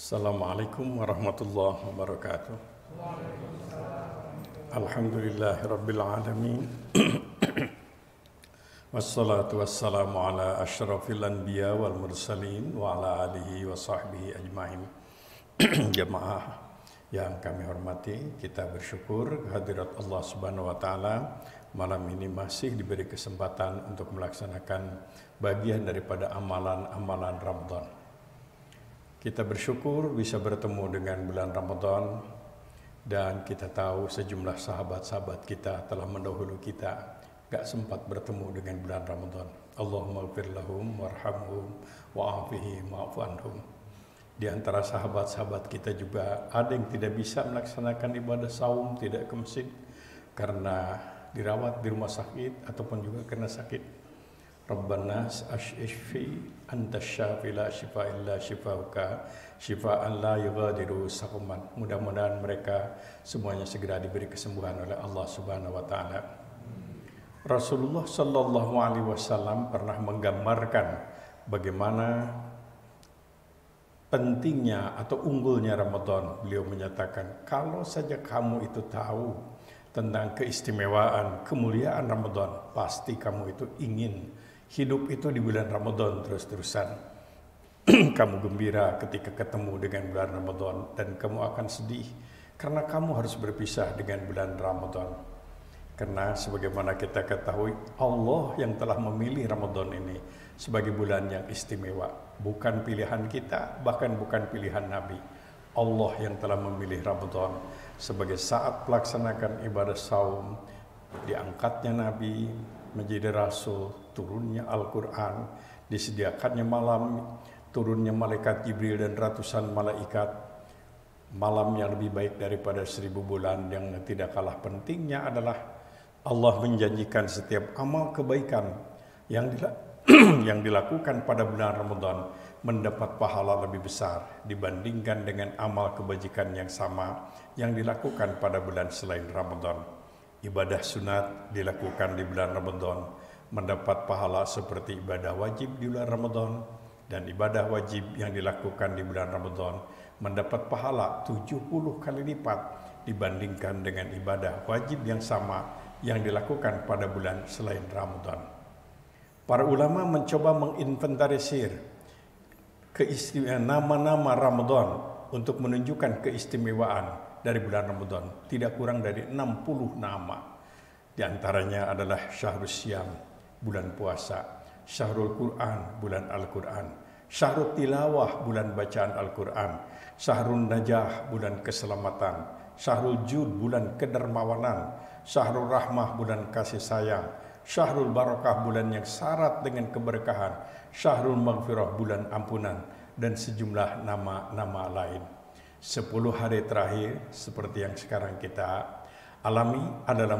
Assalamualaikum warahmatullahi wabarakatuh. Alhamdulillahirabbil alamin. Wassalatu wassalamu ala asyrafil anbiya wal mursalin wa ala alihi wa sahbihi ajmain. Jamaah yang kami hormati, kita bersyukur kehadirat Allah Subhanahu wa taala malam ini masih diberi kesempatan untuk melaksanakan bagian daripada amalan-amalan Ramadan. Kita bersyukur bisa bertemu dengan bulan Ramadan, dan kita tahu sejumlah sahabat-sahabat kita telah mendahului kita gak sempat bertemu dengan bulan Ramadan. Allahumma ighfir lahum warhamhum wa'afihim wa'fu anhum. Di antara sahabat-sahabat kita juga ada yang tidak bisa melaksanakan ibadah saum, tidak ke masjid karena dirawat di rumah sakit ataupun juga karena sakit. Rabbana ashfi anta syafi la shifa illa shifauka shifaan la yughadiru saqaman. Mudah-mudahan mereka semuanya segera diberi kesembuhan oleh Allah Subhanahu wa taala. Rasulullah sallallahu alaihi wasallam pernah menggambarkan bagaimana pentingnya atau unggulnya Ramadan. Beliau menyatakan, kalau saja kamu itu tahu tentang keistimewaan, kemuliaan Ramadan, pasti kamu itu ingin hidup itu di bulan Ramadan terus-terusan. Kamu gembira ketika ketemu dengan bulan Ramadan, dan kamu akan sedih karena kamu harus berpisah dengan bulan Ramadan. Karena sebagaimana kita ketahui, Allah yang telah memilih Ramadan ini sebagai bulan yang istimewa. Bukan pilihan kita, bahkan bukan pilihan Nabi. Allah yang telah memilih Ramadan sebagai saat melaksanakan ibadah saum, diangkatnya Nabi menjadi Rasul, turunnya Al-Quran, disediakannya malam, turunnya malaikat Jibril dan ratusan malaikat, malam yang lebih baik daripada 1000 bulan. Yang tidak kalah pentingnya adalah Allah menjanjikan setiap amal kebaikan yang dilakukan pada bulan Ramadan mendapat pahala lebih besar dibandingkan dengan amal kebajikan yang sama yang dilakukan pada bulan selain Ramadan. Ibadah sunat dilakukan di bulan Ramadan mendapat pahala seperti ibadah wajib di bulan Ramadan, dan ibadah wajib yang dilakukan di bulan Ramadan mendapat pahala 70 kali lipat dibandingkan dengan ibadah wajib yang sama yang dilakukan pada bulan selain Ramadan. Para ulama mencoba menginventarisir nama-nama Ramadan untuk menunjukkan keistimewaan dari bulan Ramadan. Tidak kurang dari 60 nama. Di antaranya adalah Syahrul Syam, bulan puasa; Syahrul Quran, bulan Al-Quran; Syahrul Tilawah, bulan bacaan Al-Quran; Syahrul Najah, bulan keselamatan; Syahrul Jud, bulan kedermawanan; Syahrul Rahmah, bulan kasih sayang; Syahrul Barakah, bulan yang syarat dengan keberkahan; Syahrul Maghfirah, bulan ampunan, dan sejumlah nama-nama lain. 10 hari terakhir seperti yang sekarang kita alami adalah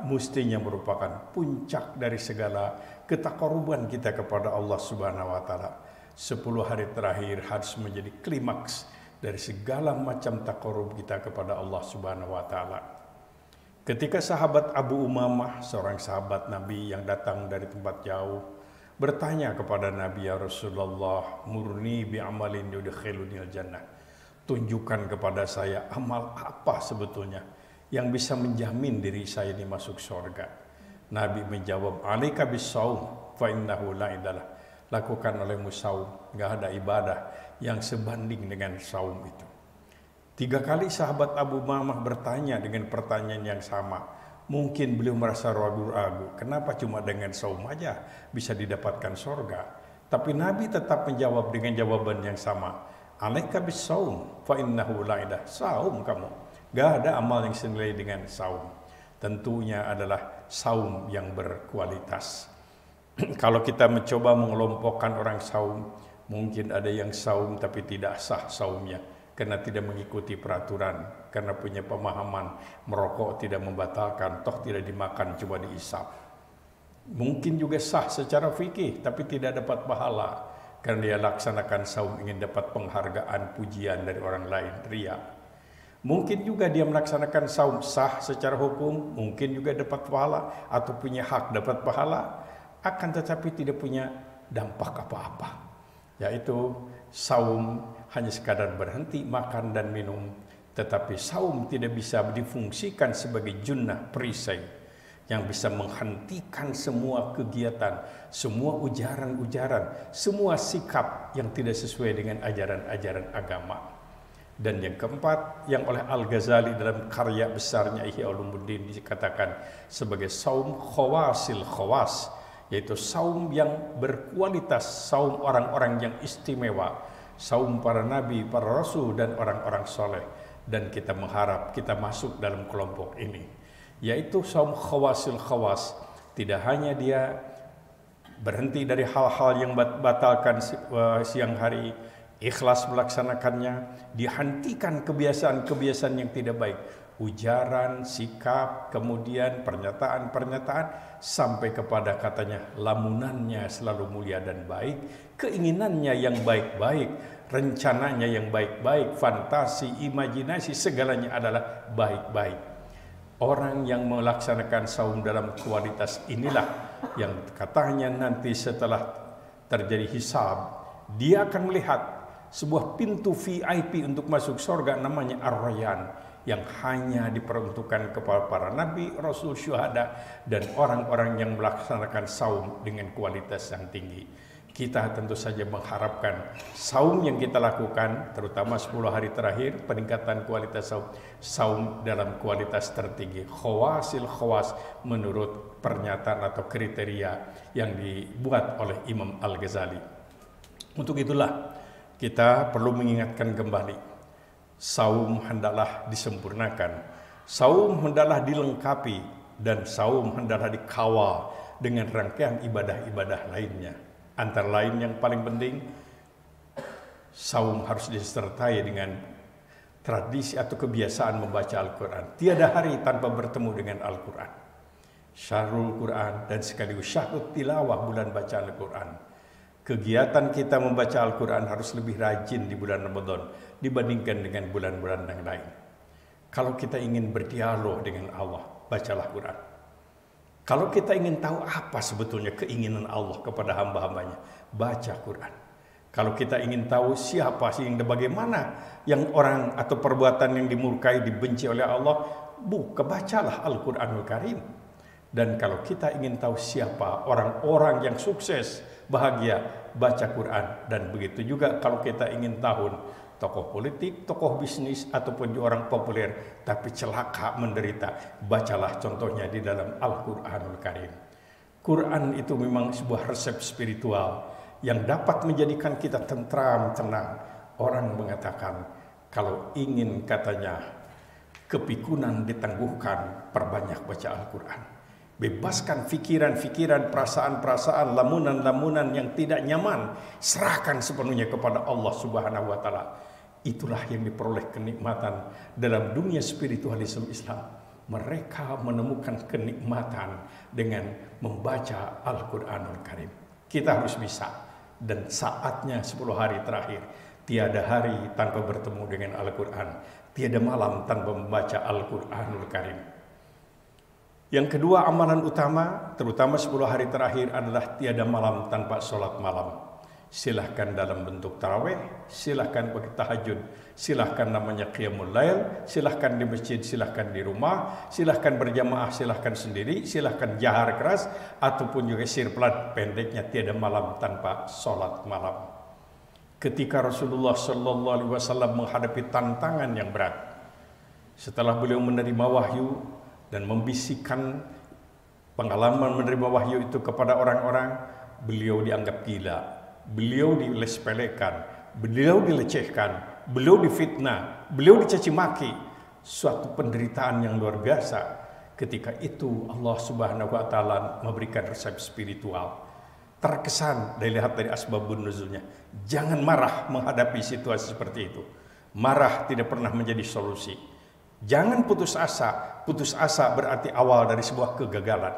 mestinya merupakan puncak dari segala ketaqarruban kita kepada Allah Subhanahu wa taala. 10 hari terakhir harus menjadi klimaks dari segala macam taqarrub kita kepada Allah Subhanahu wa taala. Ketika sahabat Abu Umamah, seorang sahabat Nabi yang datang dari tempat jauh, bertanya kepada Nabi, "Ya Rasulullah, murni bi amalin yudkhilunil jannah." Tunjukkan kepada saya amal apa sebetulnya yang bisa menjamin diri saya ini masuk surga. Nabi menjawab, "Alaika bis-shaum fa innahu la idalah." Lakukan olehmu saum, enggak ada ibadah yang sebanding dengan saum itu. 3 kali sahabat Abu Umamah bertanya dengan pertanyaan yang sama. Mungkin beliau merasa ragu-ragu, kenapa cuma dengan saum aja bisa didapatkan surga? Tapi Nabi tetap menjawab dengan jawaban yang sama. Alaika bis-shaum fa innahu la idah. Saum kamu. Gak ada amal yang senilai dengan saum. Tentunya adalah saum yang berkualitas. Kalau kita mencoba mengelompokkan orang saum, mungkin ada yang saum tapi tidak sah saumnya karena tidak mengikuti peraturan, karena punya pemahaman merokok tidak membatalkan, toh tidak dimakan, cuma diisap. Mungkin juga sah secara fikih tapi tidak dapat pahala karena dia laksanakan saum ingin dapat penghargaan, pujian dari orang lain, riya. Mungkin juga dia melaksanakan saum sah secara hukum, mungkin juga dapat pahala atau punya hak dapat pahala, akan tetapi tidak punya dampak apa-apa. Yaitu saum hanya sekadar berhenti makan dan minum. Tetapi saum tidak bisa difungsikan sebagai junnah perisai yang bisa menghentikan semua kegiatan, semua ujaran-ujaran, semua sikap yang tidak sesuai dengan ajaran-ajaran agama. Dan yang keempat, yang oleh Al-Ghazali dalam karya besarnya Ihya Ulumuddin dikatakan sebagai saum khawasil khawas, yaitu saum yang berkualitas, saum orang-orang yang istimewa, saum para nabi, para rasul, dan orang-orang soleh. Dan kita mengharap kita masuk dalam kelompok ini, yaitu saum khawasil khawas. Tidak hanya dia berhenti dari hal-hal yang batalkan siang hari, ikhlas melaksanakannya, dihentikan kebiasaan-kebiasaan yang tidak baik, ujaran, sikap, kemudian pernyataan-pernyataan, sampai kepada katanya lamunannya selalu mulia dan baik, keinginannya yang baik-baik, rencananya yang baik-baik, fantasi, imajinasi, segalanya adalah baik-baik. Orang yang melaksanakan saum dalam kualitas inilah yang katanya nanti setelah terjadi hisab, dia akan melihat sebuah pintu VIP untuk masuk surga namanya Ar-Rayyan, yang hanya diperuntukkan kepada para nabi, rasul, syuhada, dan orang-orang yang melaksanakan saum dengan kualitas yang tinggi. Kita tentu saja mengharapkan saum yang kita lakukan, terutama 10 hari terakhir, peningkatan kualitas saum dalam kualitas tertinggi, khawasil khawas, menurut pernyataan atau kriteria yang dibuat oleh Imam Al-Ghazali. Untuk itulah kita perlu mengingatkan kembali, saum hendaklah disempurnakan, saum hendaklah dilengkapi, dan saum hendaklah dikawal dengan rangkaian ibadah-ibadah lainnya. Antara lain yang paling penting, saum harus disertai dengan tradisi atau kebiasaan membaca Al-Quran. Tiada hari tanpa bertemu dengan Al-Quran. Syahrul Quran dan sekaligus syahrul tilawah, bulan bacaan Al-Quran. Kegiatan kita membaca Al-Quran harus lebih rajin di bulan Ramadan dibandingkan dengan bulan-bulan yang lain. Kalau kita ingin berdialog dengan Allah, bacalah Quran. Kalau kita ingin tahu apa sebetulnya keinginan Allah kepada hamba-hambanya, baca Quran. Kalau kita ingin tahu siapa sih yang bagaimana yang orang atau perbuatan yang dimurkai, dibenci oleh Allah, bacalah Al-Quranul Karim. Dan kalau kita ingin tahu siapa orang-orang yang sukses, bahagia, baca Quran. Dan begitu juga kalau kita ingin tahu tokoh politik, tokoh bisnis, ataupun orang populer tapi celaka menderita, bacalah contohnya di dalam Al-Quranul Karim. Quran itu memang sebuah resep spiritual yang dapat menjadikan kita tentram, tenang. Orang mengatakan kalau ingin katanya kepikunan ditangguhkan, perbanyak baca Al-Quran. Bebaskan fikiran-fikiran, perasaan-perasaan, lamunan-lamunan yang tidak nyaman. Serahkan sepenuhnya kepada Allah Subhanahu wa Ta'ala. Itulah yang diperoleh kenikmatan dalam dunia spiritualisme Islam. Mereka menemukan kenikmatan dengan membaca Al-Quranul Karim. Kita harus bisa. Dan saatnya 10 hari terakhir. Tiada hari tanpa bertemu dengan Al-Quran. Tiada malam tanpa membaca Al-Quranul Karim. Yang kedua, amalan utama, terutama 10 hari terakhir, adalah tiada malam tanpa sholat malam. Silahkan dalam bentuk tarawih, silahkan bagi tahajud, silahkan namanya qiyamul lail, silahkan di masjid, silahkan di rumah, silahkan berjamaah, silahkan sendiri, silahkan jahar keras, ataupun juga sirplat, pendeknya tiada malam tanpa sholat malam. Ketika Rasulullah SAW menghadapi tantangan yang berat, setelah beliau menerima wahyu dan membisikkan pengalaman menerima wahyu itu kepada orang-orang, beliau dianggap gila, beliau dilespelekan, beliau dilecehkan, beliau difitnah, beliau dicaci maki. Suatu penderitaan yang luar biasa. Ketika itu Allah Subhanahu wa Ta'ala memberikan resep spiritual. Terkesan dilihat dari asbabun nuzulnya. Jangan marah menghadapi situasi seperti itu. Marah tidak pernah menjadi solusi. Jangan putus asa. Putus asa berarti awal dari sebuah kegagalan.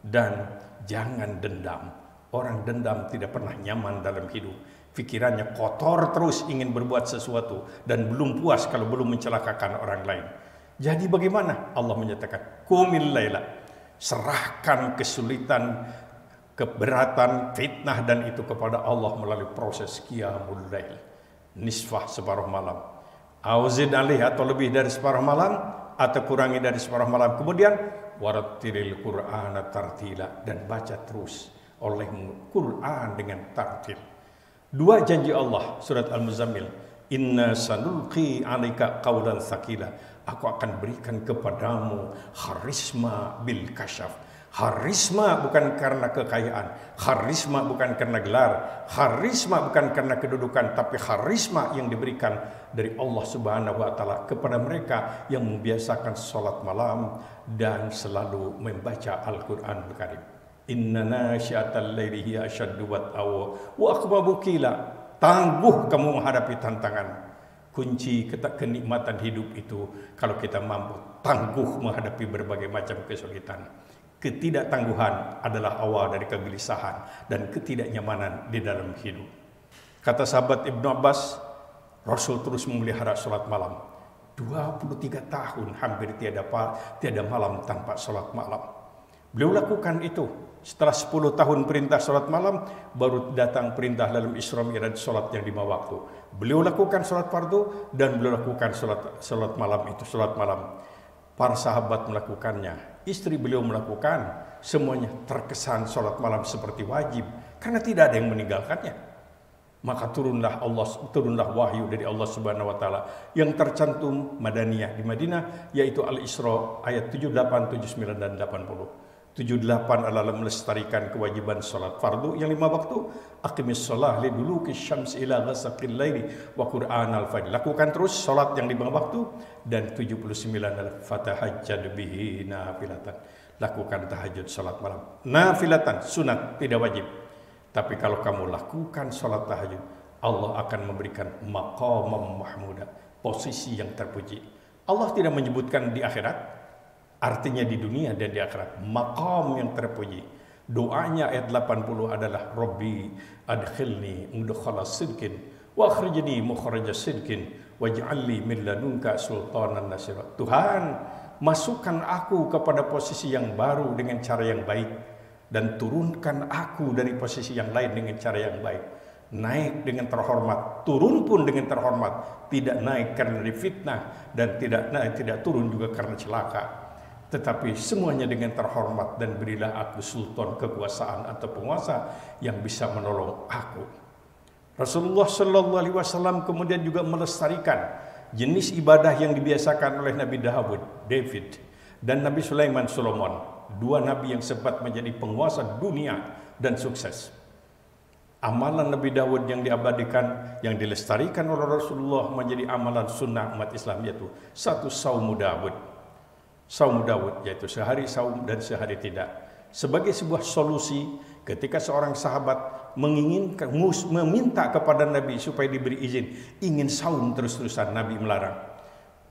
Dan jangan dendam. Orang dendam tidak pernah nyaman dalam hidup. Pikirannya kotor terus ingin berbuat sesuatu. Dan belum puas kalau belum mencelakakan orang lain. Jadi bagaimana? Allah menyatakan, Qumil laila. Serahkan kesulitan, keberatan, fitnah dan itu kepada Allah melalui proses qiyamul lail. nisfah separuh malam, auzid alih atau lebih dari separuh malam, atau kurangi dari separuh malam. Kemudian warattilil Qur'ana tartila, dan baca terus olehmu Quran dengan tartil. Dua janji Allah, surat Al-Muzammil, inna sanulqi 'alaika qaulan tsaqila, aku akan berikan kepadamu harisma bil kasyaf. Harisma bukan karena kekayaan, harisma bukan karena gelar, harisma bukan karena kedudukan, tapi harisma yang diberikan dari Allah Subhanahu wa taala kepada mereka yang membiasakan salat malam dan selalu membaca Al-Qur'anul Karim. Inna nasyiatal laili hiya asyaddu wat'aw wa aqwamu qila. Tangguh kamu menghadapi tantangan. Kunci kenikmatan hidup itu kalau kita mampu tangguh menghadapi berbagai macam kesulitan. Ketidaktangguhan adalah awal dari kegelisahan dan ketidaknyamanan di dalam hidup. Kata sahabat Ibnu Abbas, Rasul terus memelihara sholat malam. 23 tahun hampir tiada malam tanpa sholat malam. Beliau lakukan itu. Setelah 10 tahun perintah sholat malam, baru datang perintah dalam Isra Mi'raj sholat yang 5 waktu. Beliau lakukan sholat fardu dan beliau lakukan sholat malam itu, sholat malam. Para sahabat melakukannya, istri beliau melakukan, semuanya terkesan sholat malam seperti wajib karena tidak ada yang meninggalkannya. Maka turunlah wahyu dari Allah Subhanahu wa taala yang tercantum Madaniyah di Madinah, yaitu Al-Isra ayat 78, 79 dan 80. 78 adalah melestarikan kewajiban salat fardu yang 5 waktu. Aqimis shalah liduluki syams ila ghasaqil laili wa qur'anal fajr. Lakukan terus salat yang 5 waktu. Dan 79 adalah fatahajjad bihi nafilatan. Lakukan tahajud salat malam. Nafilatan, sunat, tidak wajib. Tapi kalau kamu lakukan salat tahajud, Allah akan memberikan maqamam mahmuda, posisi yang terpuji. Allah tidak menyebutkan di akhirat, artinya di dunia dan di akhirat, maqam yang terpuji. Doanya ayat 80 adalah Rabbi adkhilni mudkhala sidqin wa akhrijni mukhraja sidqin waj'alni min ladunka sultanan nasira. Tuhan, masukkan aku kepada posisi yang baru dengan cara yang baik dan turunkan aku dari posisi yang lain dengan cara yang baik. Naik dengan terhormat, turun pun dengan terhormat, tidak naik karena difitnah dan tidak turun juga karena celaka. Tetapi semuanya dengan terhormat, dan berilah aku sultan, kekuasaan atau penguasa yang bisa menolong aku. Rasulullah Shallallahu Alaihi Wasallam kemudian juga melestarikan jenis ibadah yang dibiasakan oleh Nabi David dan Nabi Sulaiman Solomon, dua nabi yang sempat menjadi penguasa dunia dan sukses. Amalan Nabi Dawud yang diabadikan, yang dilestarikan oleh Rasulullah menjadi amalan sunnah umat Islam, yaitu satu saumu Dawud. Saum Dawud, yaitu sehari saum dan sehari tidak, sebagai sebuah solusi ketika seorang sahabat meminta kepada Nabi supaya diberi izin ingin saum terus-terusan. Nabi melarang.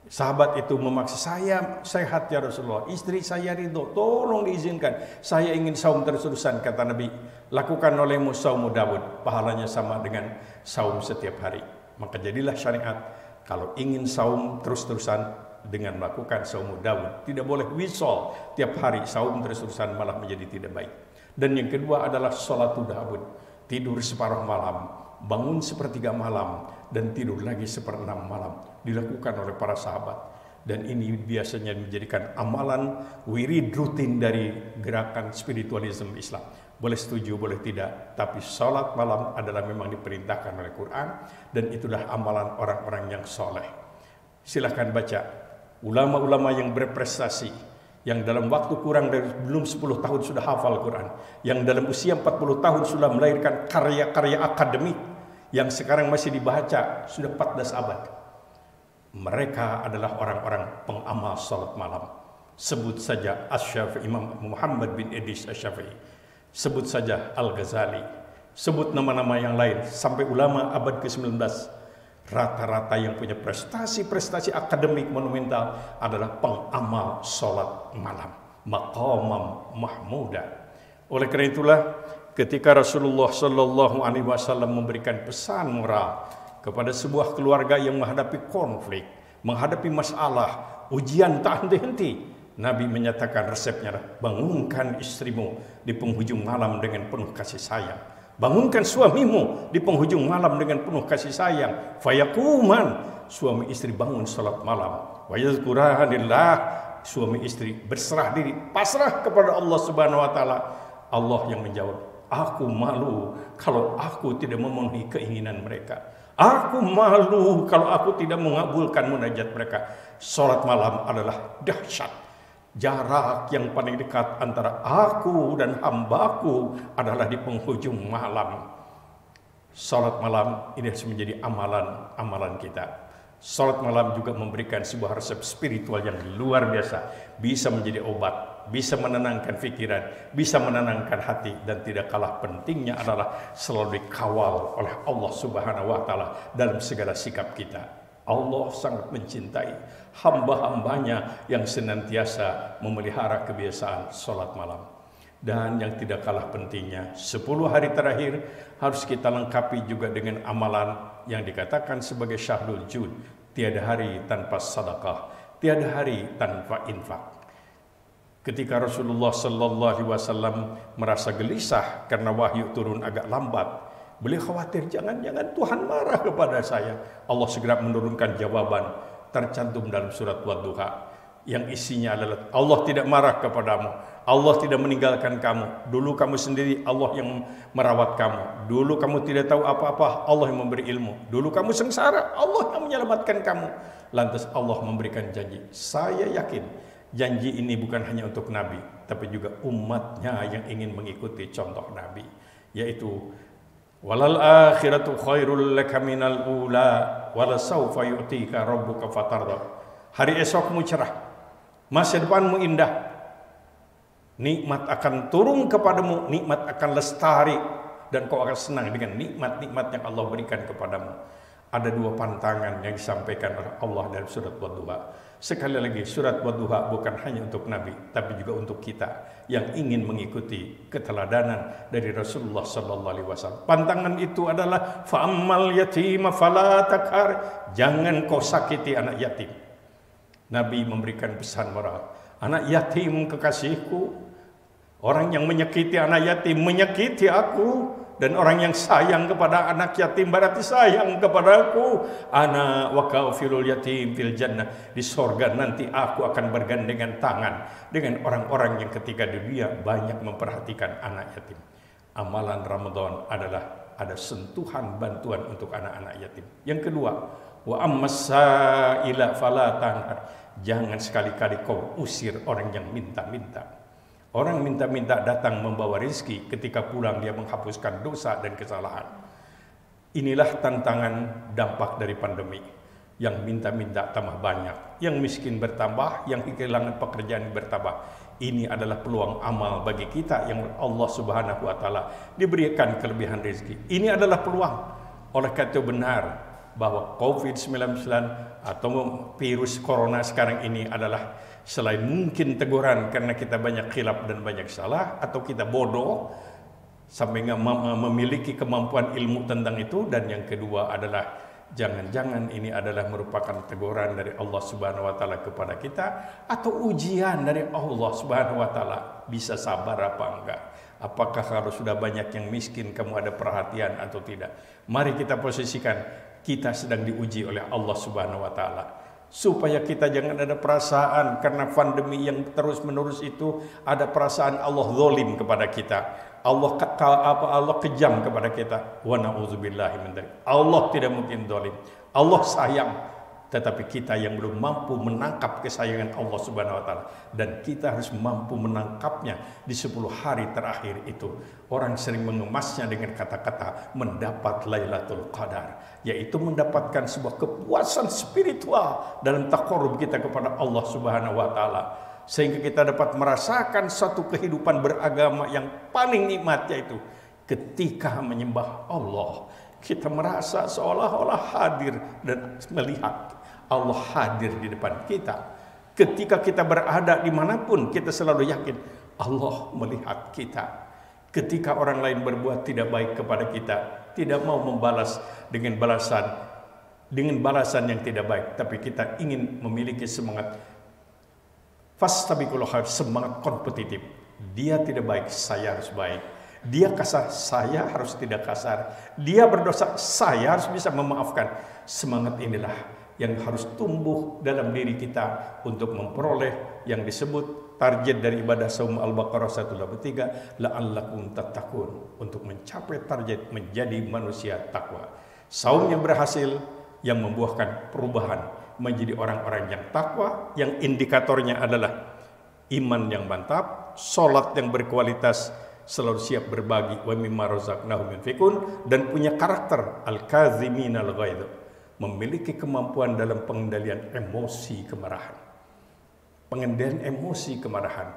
Sahabat itu memaksa, saya sehat ya Rasulullah, istri saya ridho, tolong diizinkan, saya ingin saum terus-terusan. Kata Nabi, lakukan olehmu saumu Dawud, pahalanya sama dengan saum setiap hari. Maka jadilah syariat, kalau ingin saum terus-terusan dengan melakukan saum Dawud. Tidak boleh wisol tiap hari saum terus-terusan, malah menjadi tidak baik. Dan yang kedua adalah salatu Dawud, tidur separuh malam, bangun sepertiga malam, dan tidur lagi seperenam malam, dilakukan oleh para sahabat. Dan ini biasanya menjadikan amalan wirid rutin dari gerakan spiritualisme Islam. Boleh setuju, boleh tidak, tapi salat malam adalah memang diperintahkan oleh Quran, dan itulah amalan orang-orang yang soleh. Silahkan baca ulama-ulama yang berprestasi, yang dalam waktu kurang dari belum 10 tahun sudah hafal Quran, yang dalam usia 40 tahun sudah melahirkan karya-karya akademik yang sekarang masih dibaca sudah 14 abad. Mereka adalah orang-orang pengamal salat malam. Sebut saja Asy-Syafi'i, Imam Muhammad bin Idris Asy-Syafi'i, sebut saja Al-Ghazali, sebut nama-nama yang lain sampai ulama abad ke-19. Rata-rata yang punya prestasi-prestasi akademik monumental adalah pengamal sholat malam, maqamam mahmuda. Oleh karena itulah, ketika Rasulullah Shallallahu Alaihi Wasallam memberikan pesan moral kepada sebuah keluarga yang menghadapi konflik, menghadapi masalah, ujian tak henti-henti, Nabi menyatakan resepnya, bangunkan istrimu di penghujung malam dengan penuh kasih sayang. Bangunkan suamimu di penghujung malam dengan penuh kasih sayang. Fayaquman, suami istri bangun salat malam. Wa yazkuranillah, suami istri berserah diri, pasrah kepada Allah Subhanahu wa taala. Allah yang menjawab, aku malu kalau aku tidak memenuhi keinginan mereka. Aku malu kalau aku tidak mengabulkan munajat mereka. Salat malam adalah dahsyat. Jarak yang paling dekat antara aku dan hambaku adalah di penghujung malam. Salat malam ini harus menjadi amalan kita. Salat malam juga memberikan sebuah resep spiritual yang luar biasa. Bisa menjadi obat, bisa menenangkan pikiran, bisa menenangkan hati, dan tidak kalah pentingnya adalah selalu dikawal oleh Allah Subhanahu wa taala dalam segala sikap kita. Allah sangat mencintai hamba-hambanya yang senantiasa memelihara kebiasaan sholat malam. Dan yang tidak kalah pentingnya, 10 hari terakhir harus kita lengkapi juga dengan amalan yang dikatakan sebagai syahrul jud. Tiada hari tanpa sedekah, tiada hari tanpa infak. Ketika Rasulullah sallallahu alaihi wasallam merasa gelisah karena wahyu turun agak lambat, beliau khawatir jangan-jangan Tuhan marah kepada saya. Allah segera menurunkan jawaban tercantum dalam surat Wadduha yang isinya adalah Allah tidak marah kepadamu, Allah tidak meninggalkan kamu. Dulu kamu sendiri Allah yang merawat kamu. Dulu kamu tidak tahu apa-apa, Allah yang memberi ilmu. Dulu kamu sengsara, Allah yang menyelamatkan kamu. Lantas Allah memberikan janji. Saya yakin janji ini bukan hanya untuk Nabi, tapi juga umatnya yang ingin mengikuti contoh Nabi, yaitu walal akhiratu khairul laka minal ula wala sawfa yu'tika rabbuka fatarda. Hari esokmu cerah, masa depanmu indah, nikmat akan turun kepadamu, nikmat akan lestari, dan kau akan senang dengan nikmat-nikmat yang Allah berikan kepadamu. Ada 2 pantangan yang disampaikan oleh Allah dalam surat Wadduha. Sekali lagi, surat Wadduha bukan hanya untuk Nabi, tapi juga untuk kita yang ingin mengikuti keteladanan dari Rasulullah sallallahu alaihi wasallam. Pantangan itu adalah fa'ammal yatima fala takhar, jangan kau sakiti anak yatim. Nabi memberikan pesan moral, anak yatim kekasihku, orang yang menyakiti anak yatim menyakiti aku. Dan orang yang sayang kepada anak yatim berarti sayang kepada aku. Ana wa kafilul yatim fil jannah, di sorga nanti aku akan bergandengan tangan dengan orang-orang yang ketika di dunia banyak memperhatikan anak yatim. Amalan Ramadan adalah ada sentuhan bantuan untuk anak-anak yatim. Yang kedua, wa ammasaila fala tanhar, jangan sekali-kali kau usir orang yang minta-minta. Orang minta-minta datang membawa rezeki, ketika pulang dia menghapuskan dosa dan kesalahan. Inilah tantangan dampak dari pandemi. Yang minta-minta tambah banyak, yang miskin bertambah, yang kehilangan pekerjaan bertambah. Ini adalah peluang amal bagi kita yang Allah Subhanahu wa taala diberikan kelebihan rezeki. Ini adalah peluang. Oleh karena itu benar bahwa COVID-19 atau virus corona sekarang ini adalah selain mungkin teguran karena kita banyak khilaf dan banyak salah, atau kita bodoh sampai nggak memiliki kemampuan ilmu tentang itu, dan yang kedua adalah jangan-jangan ini adalah merupakan teguran dari Allah Subhanahu wa taala kepada kita, atau ujian dari Allah Subhanahu wa taala. Bisa sabar apa enggak? Apakah kalau sudah banyak yang miskin kamu ada perhatian atau tidak? Mari kita posisikan kita sedang diuji oleh Allah Subhanahu wa taala, supaya kita jangan ada perasaan karena pandemi yang terus-menerus itu ada perasaan Allah zalim kepada kita. Allah kejam kepada kita. Wa na'udzubillahi min dzalik. Allah tidak mungkin zalim. Allah sayang, tetapi kita yang belum mampu menangkap kesayangan Allah Subhanahu wa taala, dan kita harus mampu menangkapnya di 10 hari terakhir itu. Orang sering mengemasnya dengan kata-kata mendapat Lailatul Qadar, yaitu mendapatkan sebuah kepuasan spiritual dalam taqarrub kita kepada Allah Subhanahu wa taala, sehingga kita dapat merasakan satu kehidupan beragama yang paling nikmat, yaitu ketika menyembah Allah kita merasa seolah-olah hadir dan melihat Allah hadir di depan kita. Ketika kita berada dimanapun, kita selalu yakin Allah melihat kita. Ketika orang lain berbuat tidak baik kepada kita, tidak mau membalas dengan balasan yang tidak baik, tapi kita ingin memiliki semangat fastabiqul khair, semangat kompetitif. Dia tidak baik, saya harus baik. Dia kasar, saya harus tidak kasar. Dia berdosa, saya harus bisa memaafkan. Semangat inilah yang harus tumbuh dalam diri kita untuk memperoleh yang disebut target dari ibadah saum Al-Baqarah 183, la'allakum tattaqun, untuk mencapai target menjadi manusia takwa. Saum yang berhasil, yang membuahkan perubahan menjadi orang-orang yang takwa, yang indikatornya adalah iman yang mantap, sholat yang berkualitas, selalu siap berbagi, wa mimma razaqnahum yunfikun, dan punya karakter al-kaziminal ghaidh, memiliki kemampuan dalam pengendalian emosi kemarahan. Pengendalian emosi kemarahan.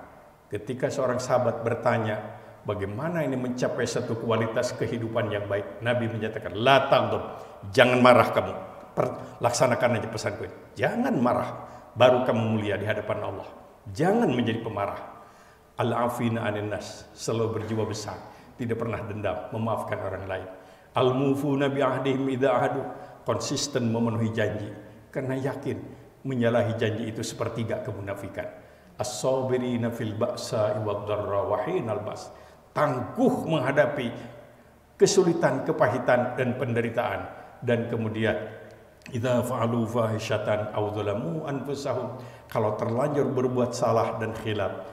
Ketika seorang sahabat bertanya, bagaimana ini mencapai satu kualitas kehidupan yang baik? Nabi menyatakan, la taghdab, jangan marah kamu. Laksanakan aja pesanku. Jangan marah, baru kamu mulia di hadapan Allah. Jangan menjadi pemarah. Al-afina anin nas, selalu berjiwa besar, tidak pernah dendam, memaafkan orang lain. Al-mufuna bi ahdihim idza ahadu, konsisten memenuhi janji karena yakin menyalahi janji itu sepertiga kemunafikan. As-sabirina fil ba'sa'i wad-dharra wa hinal ba's, tangguh menghadapi kesulitan, kepahitan dan penderitaan. Dan kemudian idza fa'alu fahishatan aw dzalamu anfusahum, kalau terlanjur berbuat salah dan khilaf,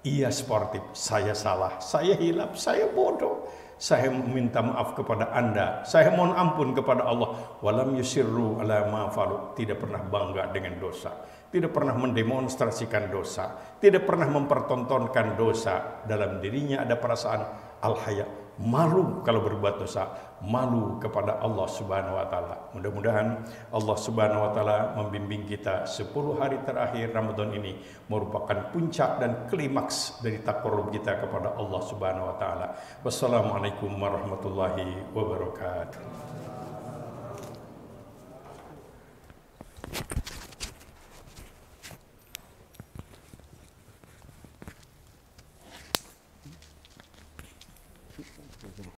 ia sportif, saya salah, saya hilaf, saya bodoh, saya meminta maaf kepada Anda, saya mohon ampun kepada Allah. Walam yusirru ala ma falu, tidak pernah bangga dengan dosa, tidak pernah mendemonstrasikan dosa, tidak pernah mempertontonkan dosa. Dalam dirinya ada perasaan al-haya, malu kalau berbuat dosa, malu kepada Allah Subhanahu wa taala. Mudah-mudahan Allah Subhanahu wa taala membimbing kita 10 hari terakhir Ramadan ini merupakan puncak dan klimaks dari taqarrub kita kepada Allah Subhanahu wa taala. Wassalamualaikum warahmatullahi wabarakatuh.